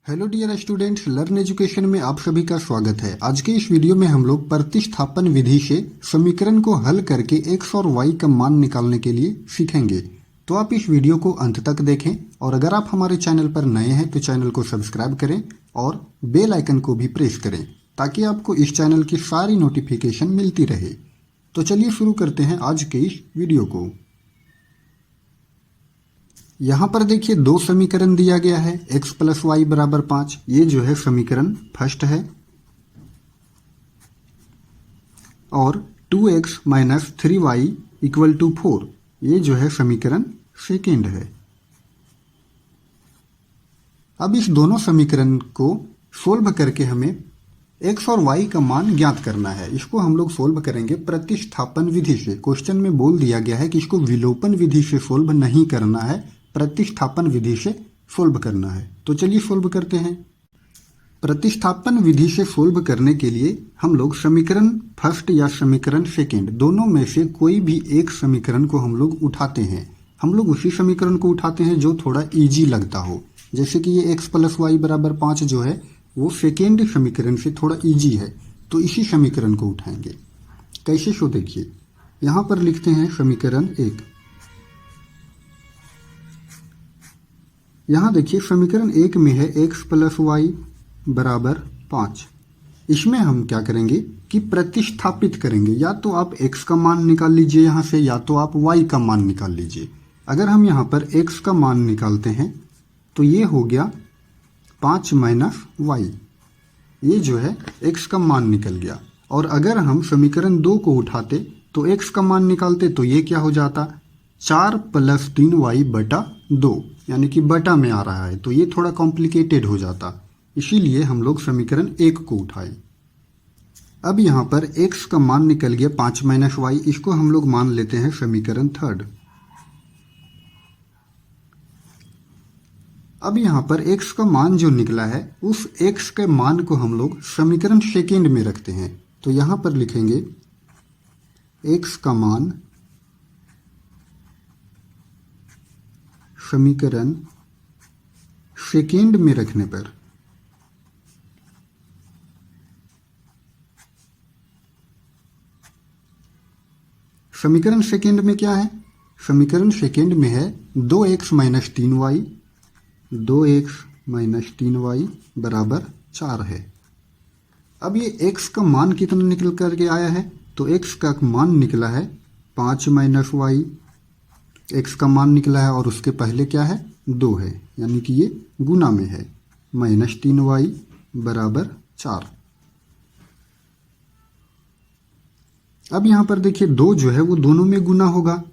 Hello dear students, learn education में आप सभी का स्वागत है। आज के इस वीडियो में हम लोग प्रतिस्थापन विधि से समीकरण को हल करके x और y का मान निकालने के लिए सीखेंगे। तो आप इस वीडियो को अंत तक देखें और अगर आप हमारे चैनल पर नए हैं तो चैनल को सब्सक्राइब करें और बेल आइकन को भी प्रेस करें ताकि आपको इस चैनल की सारी नोटिफिकेशन मिलती रहे। तो चलिए शुरू करते हैं आज के इस वीडियो को। यहाँ पर देखिए दो समीकरण दिया गया है, x प्लस वाई बराबर 5। ये जो है समीकरण फर्स्ट है और 2x minus 3y equal to 4 ये जो है समीकरण सेकेंड है। अब इस दोनों समीकरण को सोल्व करके हमें x और y का मान ज्ञात करना है। इसको हम लोग सोल्व करेंगे प्रतिस्थापन विधि से। क्वेश्चन में बोल दिया गया है कि इसको विलोपन विधि से सोल्व नहीं करना है, प्रतिस्थापन विधि से सोल्व करना है। तो चलिए सोल्व करते हैं। प्रतिस्थापन विधि से सोल्व करने के लिए हम लोग समीकरण फर्स्ट या समीकरण सेकेंड दोनों में से कोई भी एक समीकरण को हम लोग उठाते हैं। हम लोग उसी समीकरण को उठाते हैं जो थोड़ा इजी लगता हो। जैसे कि ये x प्लस वाई बराबर 5 जो है वो सेकेंड समीकरण से थोड़ा इजी है, तो इसी समीकरण को उठाएंगे। कैसे सो देखिए, यहाँ पर लिखते हैं समीकरण 1। यहाँ देखिए समीकरण 1 में है x प्लस वाई बराबर 5। इसमें हम क्या करेंगे कि प्रतिस्थापित करेंगे। या तो आप x का मान निकाल लीजिए यहाँ से, या तो आप y का मान निकाल लीजिए। अगर हम यहाँ पर x का मान निकालते हैं तो ये हो गया 5 माइनस वाई, ये जो है x का मान निकल गया। और अगर हम समीकरण 2 को उठाते तो x का मान निकालते तो ये क्या हो जाता, 4 प्लस 3y बटा 2, यानी कि बटा में आ रहा है, तो ये थोड़ा कॉम्प्लिकेटेड हो जाता। इसीलिए हम लोग समीकरण 1 को उठाए। अब यहाँ पर x का मान निकल गया 5 माइनस वाई, इसको हम लोग मान लेते हैं समीकरण थर्ड। अब यहाँ पर x का मान जो निकला है उस x के मान को हम लोग समीकरण सेकेंड में रखते हैं। तो यहाँ पर लिखेंगे x का मान समीकरण सेकेंड में रखने पर समीकरण सेकेंड में क्या है, समीकरण सेकेंड में है 2x minus 3y, 2x minus 3y बराबर 4 है। अब ये x का मान कितना निकल करके आया है, तो x का मान निकला है 5 माइनस वाई, x का मान निकला है और उसके पहले क्या है 2 है, यानी कि ये गुना में है, माइनस 3y बराबर 4। अब यहाँ पर देखिए 2 जो है वो दोनों में गुना होगा,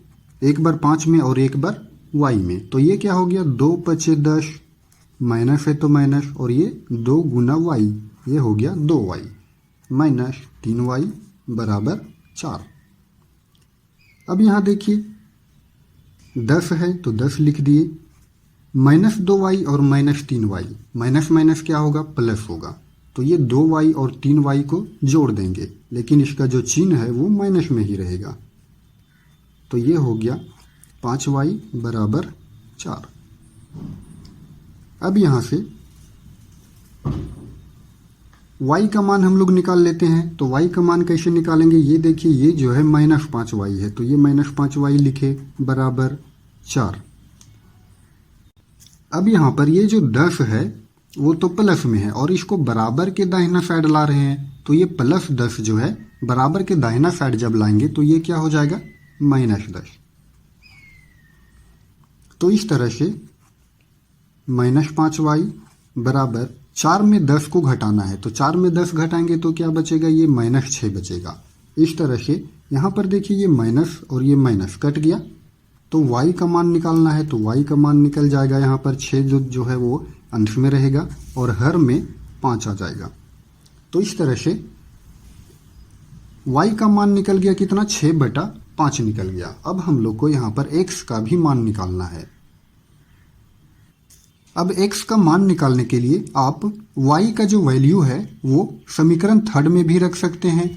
एक बार 5 में और एक बार y में। तो ये क्या हो गया, 2 पचे 10, माइनस है तो माइनस, और ये 2 गुना y, ये हो गया 2y माइनस 3y बराबर 4। अब यहाँ देखिए 10 है तो 10 लिख दिए, माइनस 2y और माइनस 3y, माइनस माइनस क्या होगा, प्लस होगा। तो ये 2y और 3y को जोड़ देंगे, लेकिन इसका जो चिन्ह है वो माइनस में ही रहेगा। तो ये हो गया 5y बराबर 4। अब यहाँ से y का मान हम लोग निकाल लेते हैं। तो y का मान कैसे निकालेंगे, ये देखिए ये जो है माइनस 5y है, तो ये माइनस 5y लिखे बराबर 4। अब यहाँ पर ये जो 10 है वो तो प्लस में है और इसको बराबर के दाहिना साइड ला रहे हैं, तो ये प्लस 10 जो है बराबर के दाहिना साइड जब लाएंगे तो ये क्या हो जाएगा, माइनस 10। तो इस तरह से माइनस 5y बराबर 4 में 10 को घटाना है, तो 4 में 10 घटाएंगे तो क्या बचेगा, ये माइनस 6 बचेगा। इस तरह से यहाँ पर देखिए ये माइनस और ये माइनस कट गया, तो y का मान निकालना है, तो y का मान निकल जाएगा। यहाँ पर 6 जो है वो अंश में रहेगा और हर में 5 आ जाएगा। तो इस तरह से y का मान निकल गया कितना, 6 बटा 5 निकल गया। अब हम लोग को यहाँ पर x का भी मान निकालना है। अब x का मान निकालने के लिए आप y का जो वैल्यू है वो समीकरण थर्ड में भी रख सकते हैं,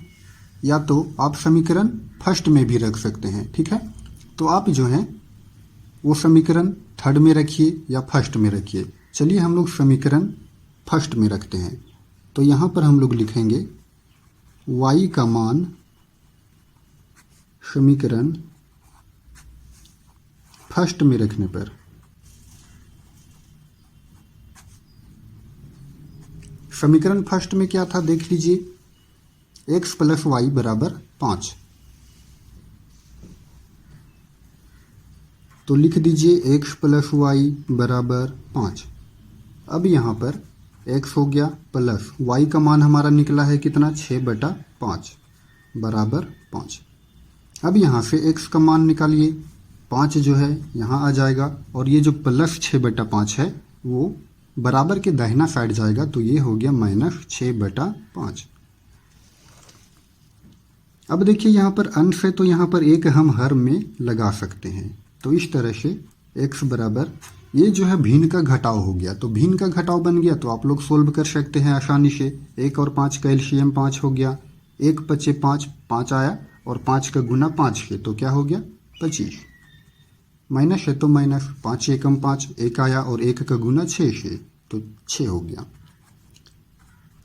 या तो आप समीकरण फर्स्ट में भी रख सकते हैं। ठीक है, तो आप जो है वो समीकरण थर्ड में रखिए या फर्स्ट में रखिए। चलिए हम लोग समीकरण फर्स्ट में रखते हैं। तो यहाँ पर हम लोग लिखेंगे y का मान समीकरण फर्स्ट में रखने पर समीकरण फर्स्ट में क्या था देख लीजिए, x प्लस वाई बराबर 5। तो लिख दीजिए x प्लस वाई बराबर 5। अब यहाँ पर x हो गया प्लस y का मान हमारा निकला है कितना, 6/5 बराबर 5। अब यहाँ से x का मान निकालिए, 5 जो है यहाँ आ जाएगा और ये जो प्लस 6/5 है वो बराबर के दाहिना साइड जाएगा, तो ये हो गया -6/5। अब देखिए यहाँ पर अंश है तो यहाँ पर एक हम हर में लगा सकते हैं। तो इस तरह से x बराबर ये जो है भिन्न का घटाव हो गया, तो भिन्न का घटाव बन गया तो आप लोग सोल्व कर सकते हैं आसानी से। 1 और 5 का एलसीएम 5 हो गया, 1 बचे 5, 5 आया और 5 का गुना 5 है तो क्या हो गया 25। माइनस है तो माइनस, 5 एकम 5, 1 आया और 1 का गुना 6 है तो 6 हो गया।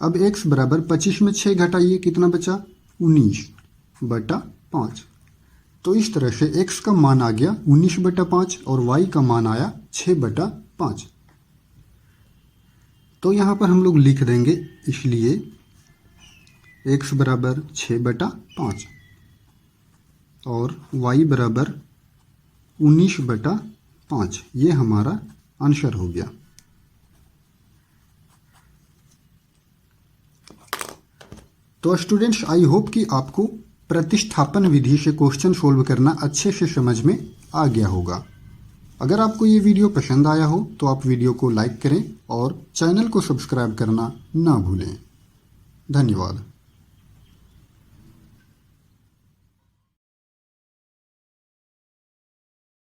अब x बराबर 25 में 6 घटाइए कितना बचा, 19/5। तो इस तरह से x का मान आ गया 19/5 और y का मान आया 6/5। तो यहाँ पर हम लोग लिख देंगे, इसलिए x बराबर 6/5 और y बराबर 19/5, ये हमारा आंसर हो गया। तो स्टूडेंट्स, आई होप कि आपको प्रतिस्थापन विधि से क्वेश्चन सोल्व करना अच्छे से समझ में आ गया होगा। अगर आपको ये वीडियो पसंद आया हो तो आप वीडियो को लाइक करें और चैनल को सब्सक्राइब करना ना भूलें। धन्यवाद।